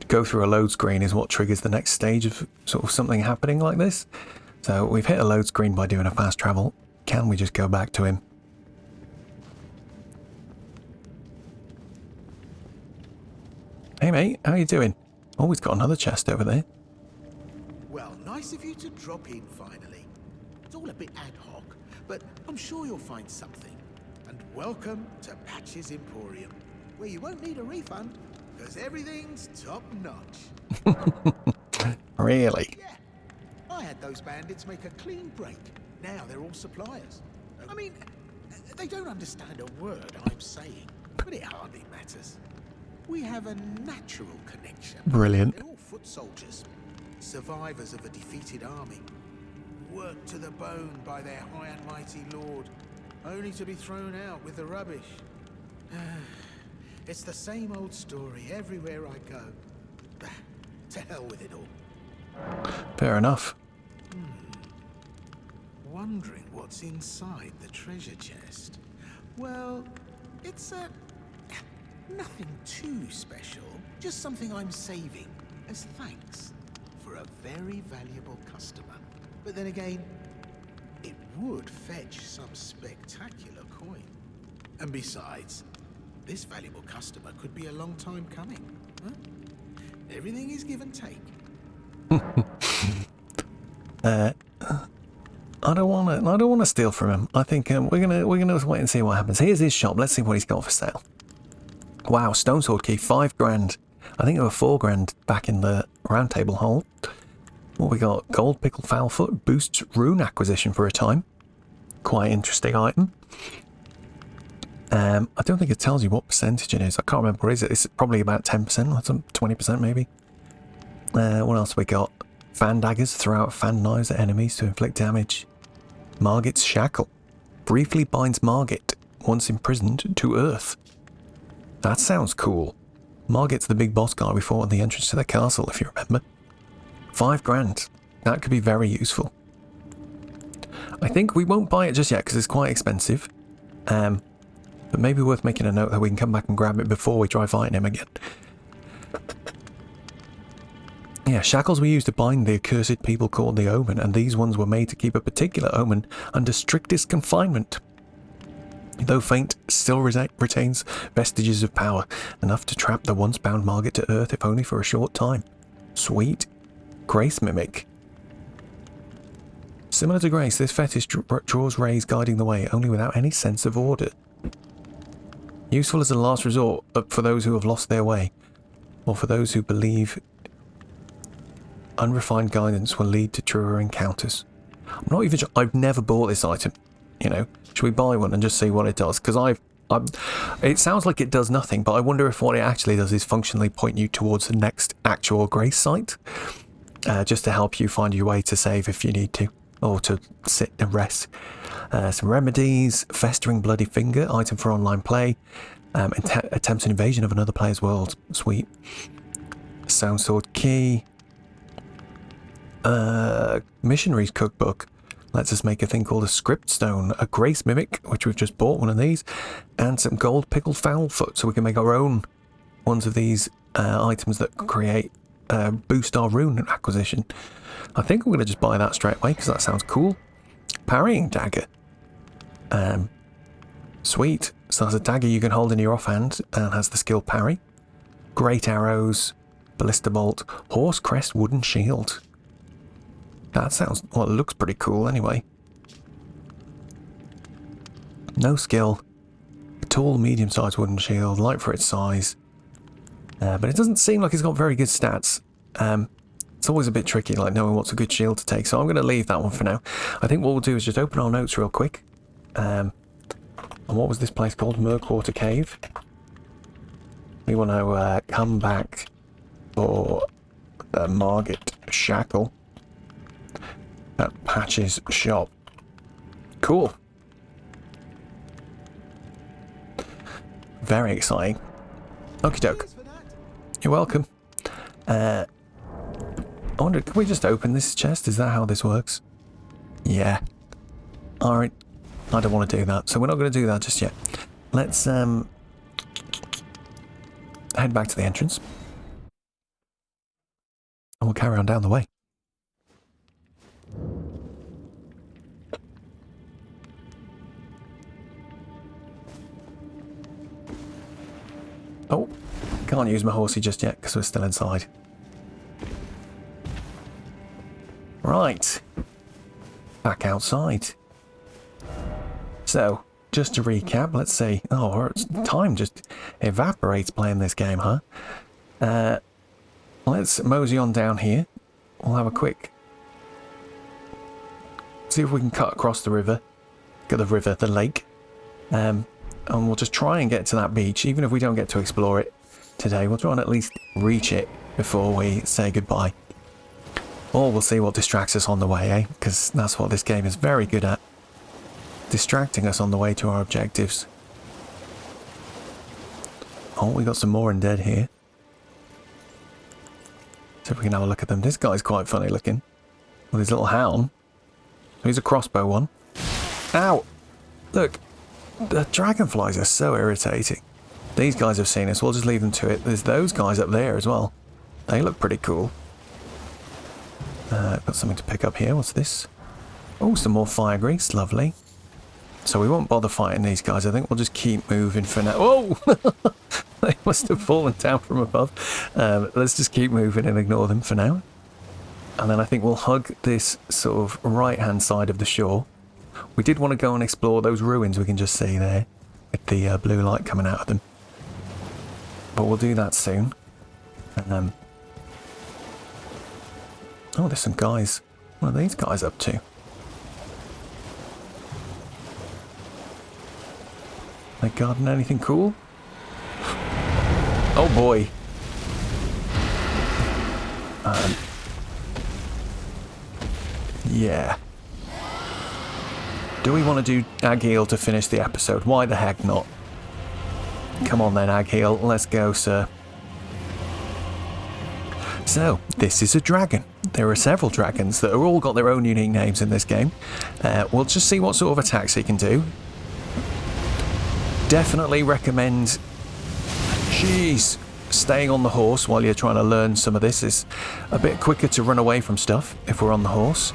A: Go through a load screen is what triggers the next stage of sort of something happening like this. So we've hit a load screen by doing a fast travel. Can we just go back to him? Hey mate, how you doing? Oh, he's got another chest over there.
B: Well, nice of you to drop in finally. It's all a bit ad hoc, but I'm sure you'll find something. And welcome to Patches Emporium, where you won't need a refund, because everything's top-notch.
A: Really?
B: Yeah. I had those bandits make a clean break. Now they're all suppliers. I mean, they don't understand a word I'm saying, but it hardly matters. We have a natural connection.
A: Brilliant.
B: They're all foot soldiers, survivors of a defeated army, worked to the bone by their high and mighty lord, only to be thrown out with the rubbish. It's the same old story everywhere I go. To hell with it all.
A: Fair enough.
B: Wondering what's inside the treasure chest. Well, it's nothing too special. Just something I'm saving as thanks for a very valuable customer. But then again, it would fetch some spectacular coin. And besides, this valuable customer could be a long time coming. Huh? Everything is give and take.
A: I don't want to steal from him. I think we're gonna wait and see what happens. Here's his shop. Let's see what he's got for sale. Wow, stone sword key, 5 grand. I think it was 4 grand back in the round table hole. What we got? Gold pickle foul foot boosts rune acquisition for a time. Quite interesting item. I don't think it tells you what percentage it is. I can't remember what is it. It's probably about 10% or some 20% maybe. What else we got? Fan daggers throw out fan knives at enemies to inflict damage. Margit's shackle. briefly binds Margit, once imprisoned, to Earth. That sounds cool. Margit's the big boss guy we fought at the entrance to the castle, if you remember. 5 grand. That could be very useful. I think we won't buy it just yet because it's quite expensive. But maybe worth making a note that we can come back and grab it before we try fighting him again. Yeah, shackles were used to bind the accursed people called the Omen, and these ones were made to keep a particular Omen under strictest confinement. Though faint, still retains vestiges of power, enough to trap the once bound Margit to Earth if only for a short time. Sweet. Grace Mimic. Similar to Grace, this fetish draws rays guiding the way, only without any sense of order. Useful as a last resort for those who have lost their way, or for those who believe unrefined guidance will lead to truer encounters. I'm not even sure. I've never bought this item, you know. Should we buy one and just see what it does? Because it sounds like it does nothing, but I wonder if what it actually does is functionally point you towards the next actual Grace site, just to help you find your way to save if you need to, or to sit and rest. Some remedies, festering bloody finger, item for online play, attempts an invasion of another player's world. Sweet. Sound sword key. Missionary's cookbook lets us make a thing called a script stone, a Grace Mimic, which we've just bought one of these, and some gold pickled fowl foot, so we can make our own ones of these items that create boost our rune acquisition. I think I'm going to just buy that straight away because that sounds cool. Parrying dagger. Sweet. So that's a dagger you can hold in your offhand and has the skill parry. Great arrows, ballista bolt, horse crest wooden shield. That sounds, well, it looks pretty cool anyway. No skill. A tall, medium-sized wooden shield, light for its size. But it doesn't seem like it's got very good stats. It's always a bit tricky, like knowing what's a good shield to take, so I'm going to leave that one for now. I think what we'll do is just open our notes real quick. And what was this place called? Murkwater Cave. We want to come back for the Margit Shackle at Patch's shop. Cool. Very exciting. Okie doke. You're welcome. I wonder, can we just open this chest? Is that how this works? Yeah. Alright. I don't want to do that, so we're not going to do that just yet. Let's head back to the entrance. And we'll carry on down the way. Oh, can't use my horsey just yet because we're still inside. Right, back outside. So, just to recap, let's see. Oh, time just evaporates playing this game, huh? Let's mosey on down here. We'll have a quick... see if we can cut across the river. Get the lake. And we'll just try and get to that beach, even if we don't get to explore it today. We'll try and at least reach it before we say goodbye. Or we'll see what distracts us on the way, eh? Because that's what this game is very good at. Distracting us on the way to our objectives. Oh, we got some more undead here. So if we can have a look at them. This guy's quite funny looking. With his little helm. He's a crossbow one. Ow! Look! The dragonflies are so irritating. These guys have seen us, we'll just leave them to it. There's those guys up there as well. They look pretty cool. Got something to pick up here. What's this? Oh, some more fire grease. Lovely. So we won't bother fighting these guys. I think we'll just keep moving for now. Whoa! They must have fallen down from above. Let's just keep moving and ignore them for now. And then I think we'll hug this sort of right-hand side of the shore. We did want to go and explore those ruins we can just see there, with the blue light coming out of them. But we'll do that soon. And, oh, there's some guys. What are these guys up to? They guarding anything cool? Oh boy. Yeah. Do we want to do Agheel to finish the episode? Why the heck not? Come on then, Agheel. Let's go, sir. So, this is a dragon. There are several dragons that have all got their own unique names in this game. We'll just see what sort of attacks he can do. Definitely recommend... Jeez! Staying on the horse while you're trying to learn some of this is a bit quicker to run away from stuff if we're on the horse.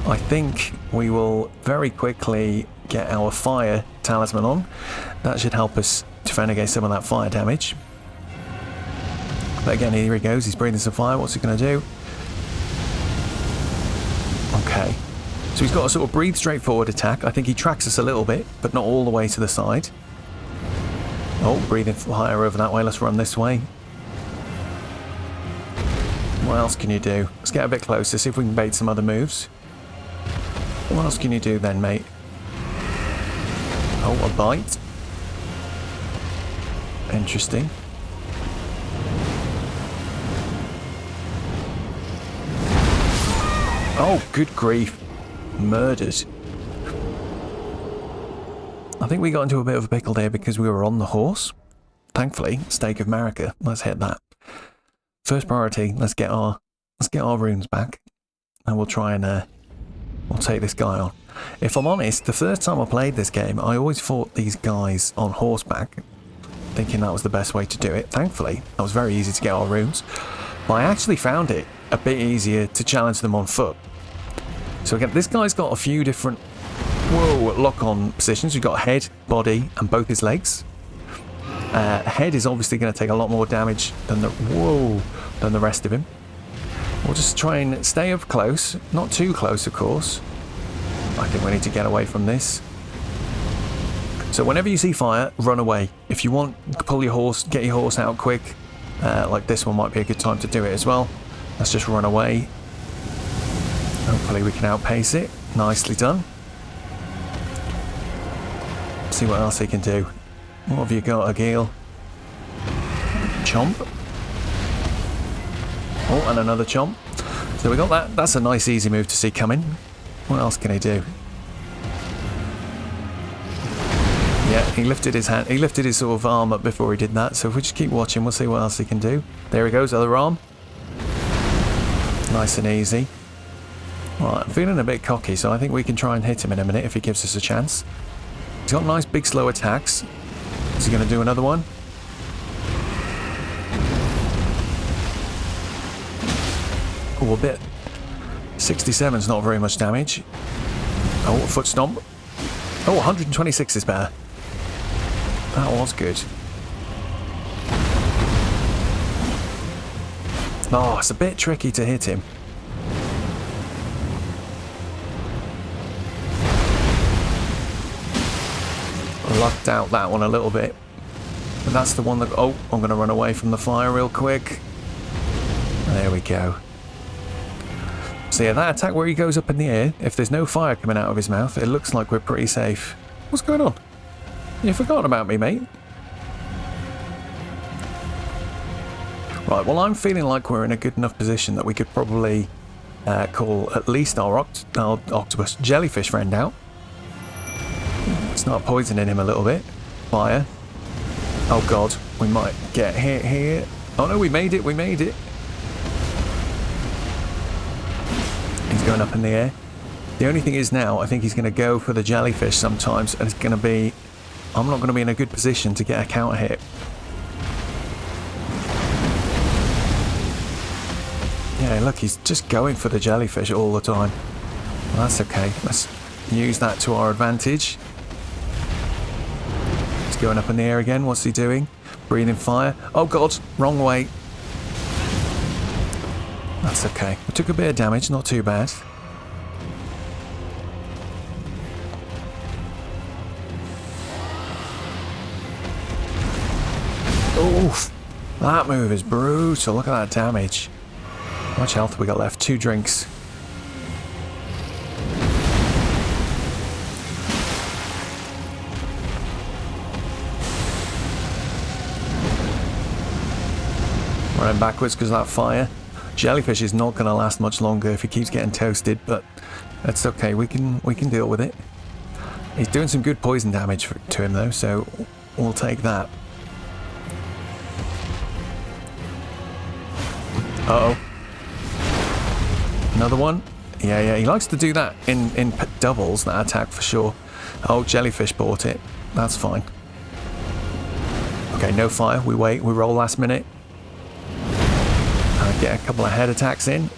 A: I think we will very quickly get our fire talisman on. That should help us defend against some of that fire damage. But again, here he goes. He's breathing some fire. What's he going to do? Okay. So he's got a sort of breathe straight forward attack. I think he tracks us a little bit, but not all the way to the side. Oh, breathing fire over that way. Let's run this way. What else can you do? Let's get a bit closer, see if we can bait some other moves. What else can you do then, mate? Oh, a bite. Interesting. Oh, good grief. Murdered. I think we got into a bit of a pickle there because we were on the horse. Thankfully, Stake of Marika. Let's hit that. First priority, let's get our runes back. And we'll try and we'll take this guy on. If I'm honest, the first time I played this game, I always fought these guys on horseback, thinking that was the best way to do it. Thankfully, that was very easy to get our runes. But I actually found it a bit easier to challenge them on foot. So again, this guy's got a few different lock-on positions. We've got head, body, and both his legs. Head is obviously going to take a lot more damage than the rest of him. We'll just try and stay up close, not too close, of course. I think we need to get away from this. So whenever you see fire, run away. If you want, pull your horse, get your horse out quick. Like this one might be a good time to do it as well. Let's just run away. Hopefully we can outpace it. Nicely done. See what else he can do. What have you got, Agheel? Chomp. Oh, and another chomp. So we got that. That's a nice easy move to see coming. What else can he do? Yeah, he lifted his hand. He lifted his sort of arm up before he did that. So if we just keep watching, we'll see what else he can do. There he goes, other arm. Nice and easy. Right, I'm feeling a bit cocky, so I think we can try and hit him in a minute if he gives us a chance. He's got nice big slow attacks. Is he going to do another one? Oh, a bit. 67's not very much damage. Oh, a foot stomp. Oh, 126 is better. That was good. Oh, it's a bit tricky to hit him. Lucked out that one a little bit. But that's the one that... Oh, I'm going to run away from the fire real quick. There we go. So yeah, that attack where he goes up in the air, if there's no fire coming out of his mouth, it looks like we're pretty safe. What's going on? You forgot about me, mate? Right, well, I'm feeling like we're in a good enough position that we could probably call at least our octopus jellyfish friend out. Start poisoning him a little bit. Fire. Oh god, we might get hit here. Oh no, we made it, we made it. He's going up in the air. The only thing is now, I think he's going to go for the jellyfish sometimes, and it's going to be... I'm not going to be in a good position to get a counter hit. Yeah, look, he's just going for the jellyfish all the time. Well, that's okay. Let's use that to our advantage. He's going up in the air again. What's he doing? Breathing fire. Oh god, wrong way. That's okay. We took a bit of damage, not too bad. Oof. That move is brutal. Look at that damage. How much health have we got left? 2 drinks. Running backwards because of that fire. Jellyfish is not going to last much longer if he keeps getting toasted, but that's okay. We can deal with it. He's doing some good poison damage to him though, so we'll take that. Uh-oh. Another one? Yeah, he likes to do that in doubles, that attack for sure. Oh, jellyfish bought it. That's fine. Okay, no fire. We wait. We roll last minute. Get a couple of head attacks in.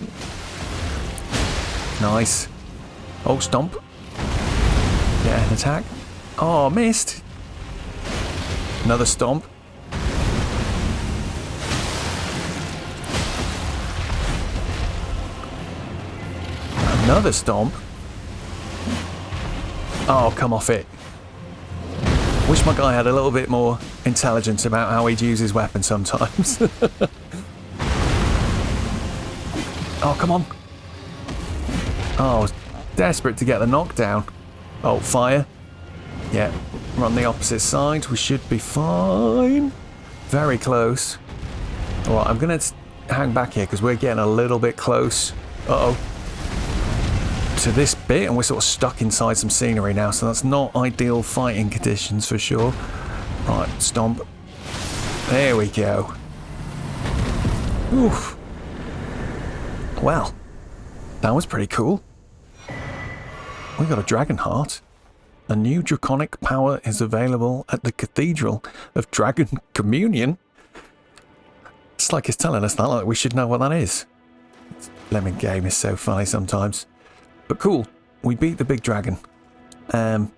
A: Nice. Oh, stomp. Yeah, an attack. Oh, missed. Another stomp. Another stomp. Oh, come off it. Wish my guy had a little bit more intelligence about how he'd use his weapon sometimes. Oh, come on. Oh, I was desperate to get the knockdown. Oh, fire. Yeah, we're on the opposite side. We should be fine. Very close. All right, I'm going to hang back here because we're getting a little bit close. Uh-oh. To this bit, and we're sort of stuck inside some scenery now, so that's not ideal fighting conditions for sure. Right, stomp. There we go. Oof. Well, that was pretty cool. We got a dragon heart. A new draconic power is available at the Cathedral of Dragon Communion. It's like it's telling us that, like we should know what that is. Lemon game is so funny sometimes. But cool, we beat the big dragon. That's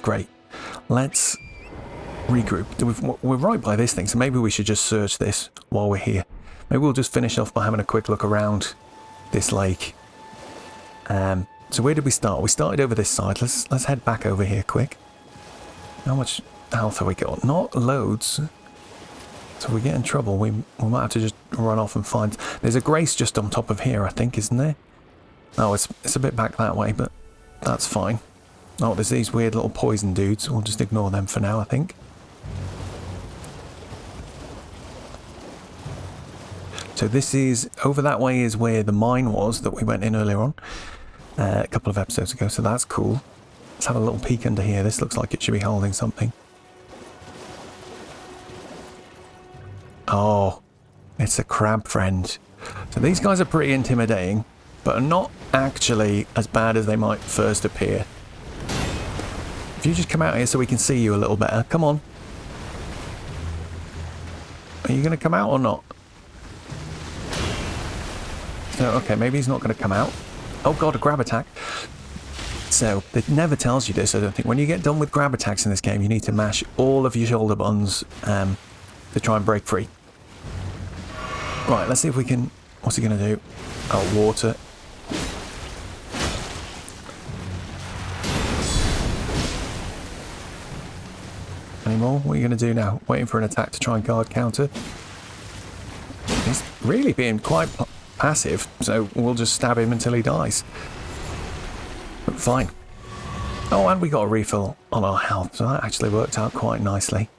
A: great. Let's regroup. We're right by this thing, so maybe we should just search this while we're here. Maybe we'll just finish off by having a quick look around this lake. So where did we start? We started over this side. Let's head back over here quick. How much health have we got? Not loads. So if we get in trouble, we might have to just run off and find... There's a grace just on top of here, I think, isn't there? Oh, it's a bit back that way, but that's fine. Oh, there's these weird little poison dudes. We'll just ignore them for now, I think. So this is... Over that way is where the mine was that we went in earlier on. A couple of episodes ago, so that's cool. Let's have a little peek under here. This looks like it should be holding something. Oh, it's a crab friend. So these guys are pretty intimidating, but are not actually as bad as they might first appear. If you just come out here so we can see you a little better. Come on. Are you going to come out or not? So, okay, maybe he's not going to come out. Oh god, a grab attack. So, it never tells you this, I don't think. When you get done with grab attacks in this game, you need to mash all of your shoulder buttons to try and break free. Right, let's see if we can... What's he going to do? Oh, water. Any more? What are you going to do now? Waiting for an attack to try and guard counter. He's really being quite passive, so we'll just stab him until he dies. But fine. Oh, and we got a refill on our health, so that actually worked out quite nicely.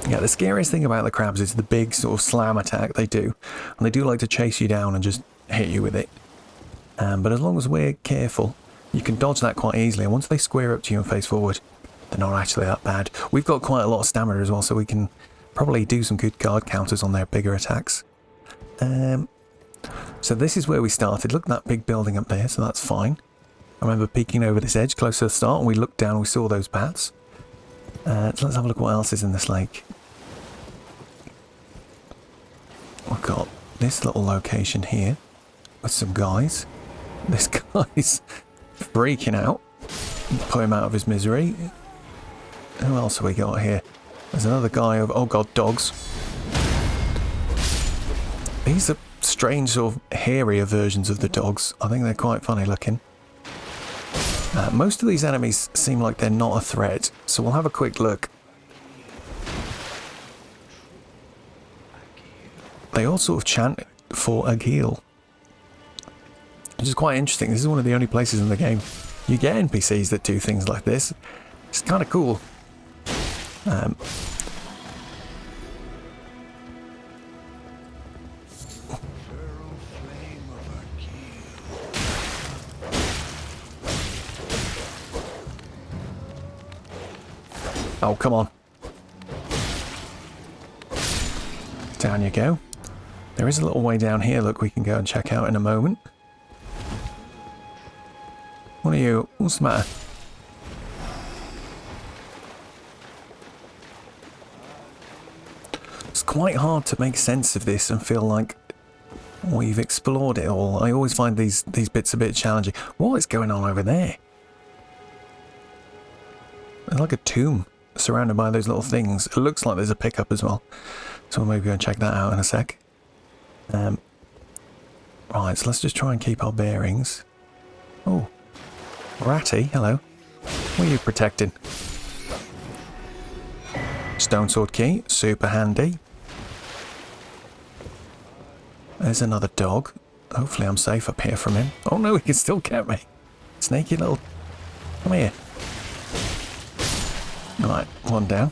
A: Yeah, the scariest thing about the crabs is the big sort of slam attack they do. And they do like to chase you down and just hit you with it. But as long as we're careful, you can dodge that quite easily. And once they square up to you and face forward, they're not actually that bad. We've got quite a lot of stamina as well, so we can probably do some good guard counters on their bigger attacks. So this is where we started. Look at that big building up there, so that's fine. I remember peeking over this edge close to the start, and we looked down and we saw those bats. So let's have a look what else is in this lake. We've got this little location here with some guys. This guy's freaking out. Put him out of his misery. Who else have we got here? There's another guy of... Oh god, dogs. These are strange sort of hairier versions of the dogs. I think they're quite funny looking. Most of these enemies seem like they're not a threat, so we'll have a quick look. They all sort of chant for Agil, which is quite interesting. This is one of the only places in the game you get NPCs that do things like this. It's kind of cool. Oh, come on. Down you go. There is a little way down here, look, we can go and check out in a moment. What are you? What's the matter? It's quite hard to make sense of this and feel like we've explored it all. I always find these bits a bit challenging. What is going on over there? There's like a tomb surrounded by those little things. It looks like there's a pickup as well. So we'll maybe go and check that out in a sec. Right, so let's just try and keep our bearings. Oh, Ratty, hello. What are you protecting? Stone sword key, super handy. There's another dog. Hopefully I'm safe up here from him. Oh no, he can still get me. Snaky little... Come here. Right, one down.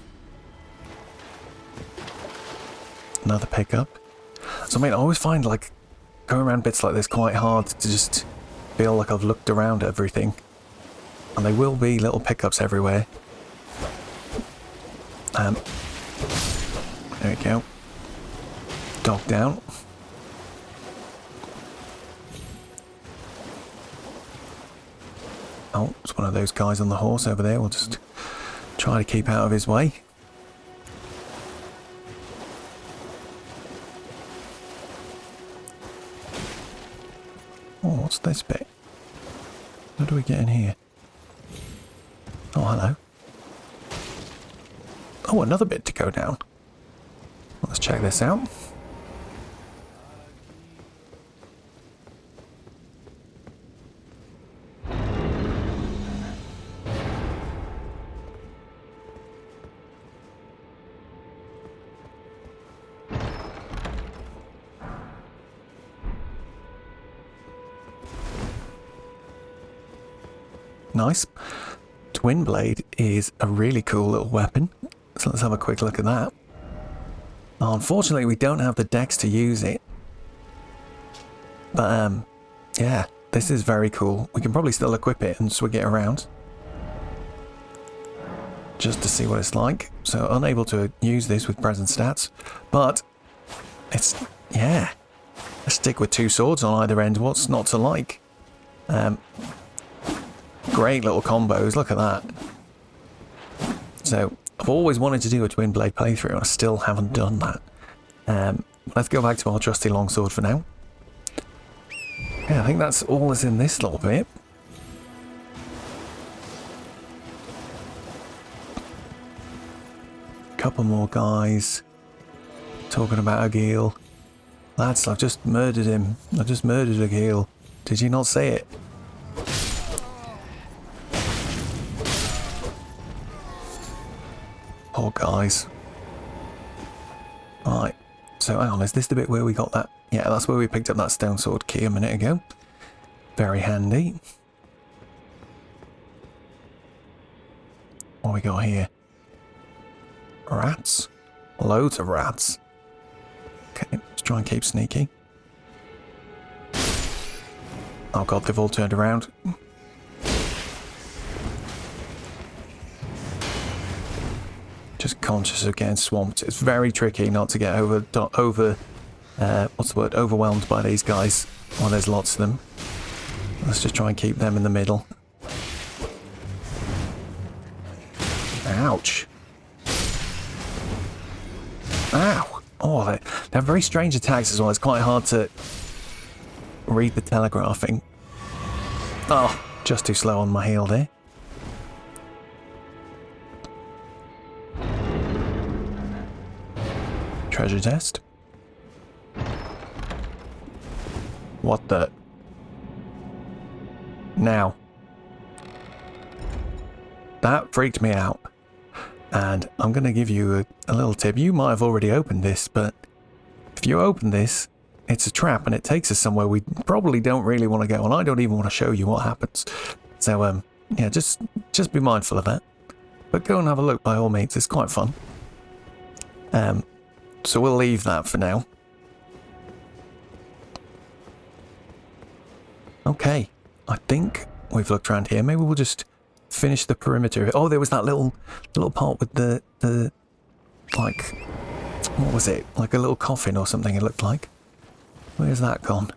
A: Another pickup. So I mean, I always find like going around bits like this quite hard to just feel like I've looked around everything. And there will be little pickups everywhere. There we go. Dog down. Oh, it's one of those guys on the horse over there. We'll just try to keep out of his way. Oh, what's this bit? How do we get in here? Oh, hello. Oh, another bit to go down. Let's check this out. Nice. Twin blade is a really cool little weapon. So let's have a quick look at that. Unfortunately, we don't have the dex to use it. But, yeah, this is very cool. We can probably still equip it and swig it around. Just to see what it's like. So, unable to use this with present stats. But, it's, yeah. Let's stick with two swords on either end. What's not to like? Great little combos, look at that. So, I've always wanted to do a twin blade playthrough and I still haven't done that. Let's go back to our trusty longsword for now. Yeah, I think that's all that's in this little bit. Couple more guys talking about a Geel. Lads, I've just murdered him. I just murdered a Geel. Did you not say it? Poor guys. Right, so hang on, is this the bit where we got that? Yeah, that's where we picked up that stone sword key a minute ago. Very handy. What we got here? Rats? Loads of rats. Okay, let's try and keep sneaky. Oh god, they've all turned around. Just conscious of getting swamped. It's very tricky not to get overwhelmed by these guys. Well, there's lots of them. Let's just try and keep them in the middle. Ouch. Ow. Oh, they have very strange attacks as well. It's quite hard to read the telegraphing. Oh, just too slow on my heel there. Treasure chest. What the? Now. That freaked me out. And I'm going to give you a little tip. You might have already opened this, but if you open this, it's a trap and it takes us somewhere we probably don't really want to go. And I don't even want to show you what happens. So, yeah, just be mindful of that. But go and have a look by all means. It's quite fun. So we'll leave that for now. Okay, I think we've looked around here. Maybe we'll just finish the perimeter. Oh, there was that little part with the like, what was it? Like a little coffin or something, it looked like. Where's that gone?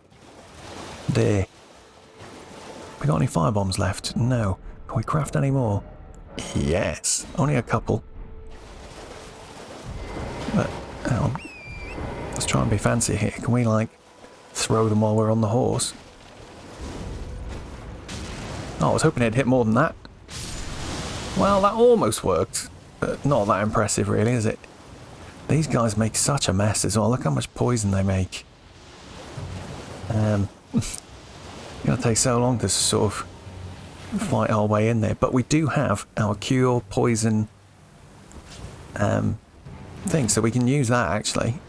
A: There. We got any firebombs left? No. Can we craft any more? Yes. Only a couple. But, hang on. Let's try and be fancy here. Can we, like, throw them while we're on the horse? Oh, I was hoping it'd hit more than that. Well, that almost worked. But not that impressive, really, is it? These guys make such a mess as well. Look how much poison they make. It's going to take so long to sort of fight our way in there. But we do have our cure poison thing, so we can use that, actually.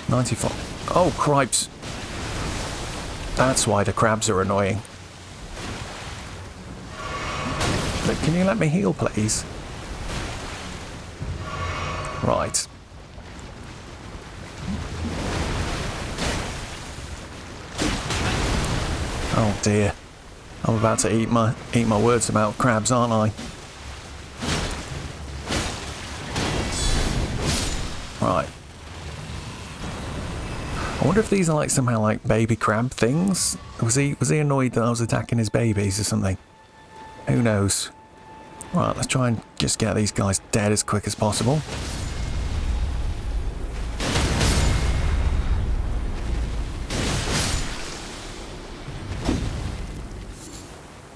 A: 95. Oh, cripes. That's why the crabs are annoying. Look, can you let me heal, please? Right. Oh dear. I'm about to eat my words about crabs, aren't I? Right. I wonder if these are like somehow like baby crab things. Was he annoyed that I was attacking his babies or something? Who knows? Right, let's try and just get these guys dead as quick as possible.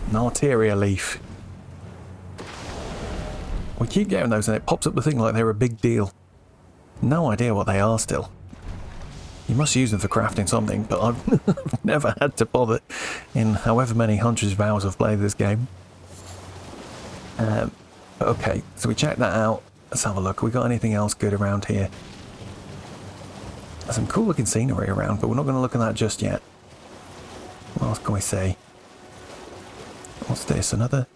A: An arteria leaf. We keep getting those and it pops up the thing like they're a big deal. No idea what they are still. You must use them for crafting something, but I've never had to bother in however many hundreds of hours I've played this game. Okay, so we checked that out. Let's have a look. Have we got anything else good around here? There's some cool looking scenery around, but we're not going to look at that just yet. What else can we see? What's this? Another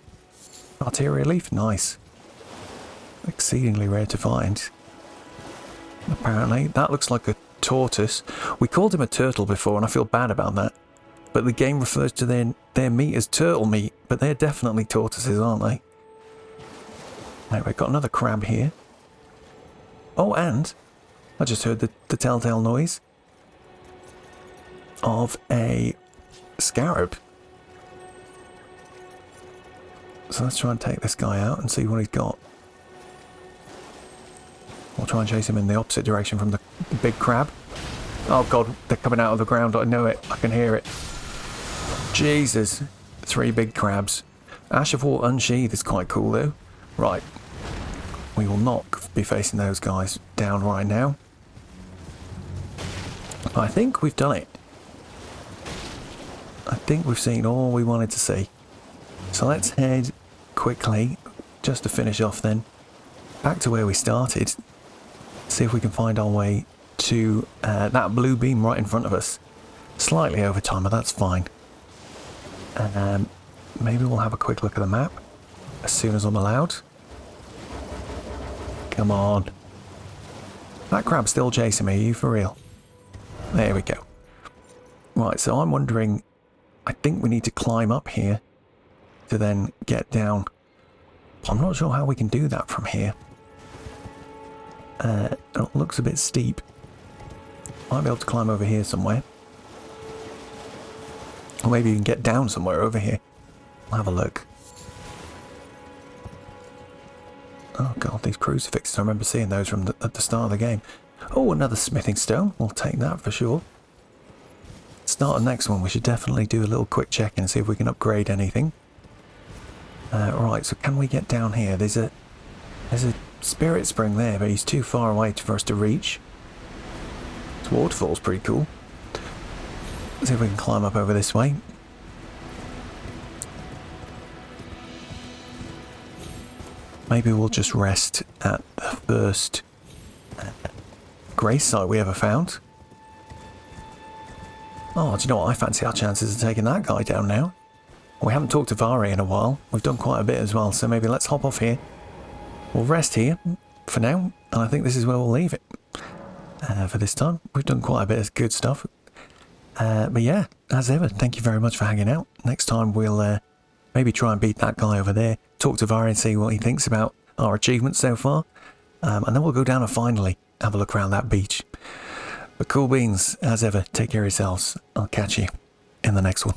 A: arteria leaf? Nice. Exceedingly rare to find. Apparently. That looks like a tortoise. We called him a turtle before and I feel bad about that. But the game refers to their meat as turtle meat. But they're definitely tortoises, aren't they? Anyway, got another crab here. Oh, and I just heard the telltale noise of a scarab. So let's try and take this guy out and see what he's got. We'll try and chase him in the opposite direction from the big crab. Oh god, they're coming out of the ground. I know it. I can hear it. Jesus. 3 big crabs. Ash of War Unsheathed is quite cool though. Right. We will not be facing those guys down right now. I think we've done it. I think we've seen all we wanted to see. So let's head quickly, just to finish off then, back to where we started. See if we can find our way to that blue beam right in front of us. Slightly over time, but that's fine. And maybe we'll have a quick look at the map as soon as I'm allowed. Come on. That crab's still chasing me, are you for real? There we go. Right, so I'm wondering, I think we need to climb up here to then get down. I'm not sure how we can do that from here. It looks a bit steep. Might be able to climb over here somewhere. Or maybe you can get down somewhere over here. I'll have a look. Oh god, these crucifixes. I remember seeing those from at the start of the game. Oh, another smithing stone. We'll take that for sure. Start the next one. We should definitely do a little quick check and see if we can upgrade anything. Right, so can we get down here? There's a spirit spring there, but he's too far away for us to reach. This waterfall's pretty cool. Let's see if we can climb up over this way. Maybe we'll just rest at the first grace site we ever found. Oh, do you know what? I fancy our chances of taking that guy down now. We haven't talked to Vari in a while. We've done quite a bit as well, so maybe let's hop off here. We'll rest here for now, and I think this is where we'll leave it for this time. We've done quite a bit of good stuff. But yeah, as ever, thank you very much for hanging out. Next time we'll maybe try and beat that guy over there, talk to Vary and see what he thinks about our achievements so far, and then we'll go down and finally have a look around that beach. But cool beans, as ever, take care of yourselves. I'll catch you in the next one.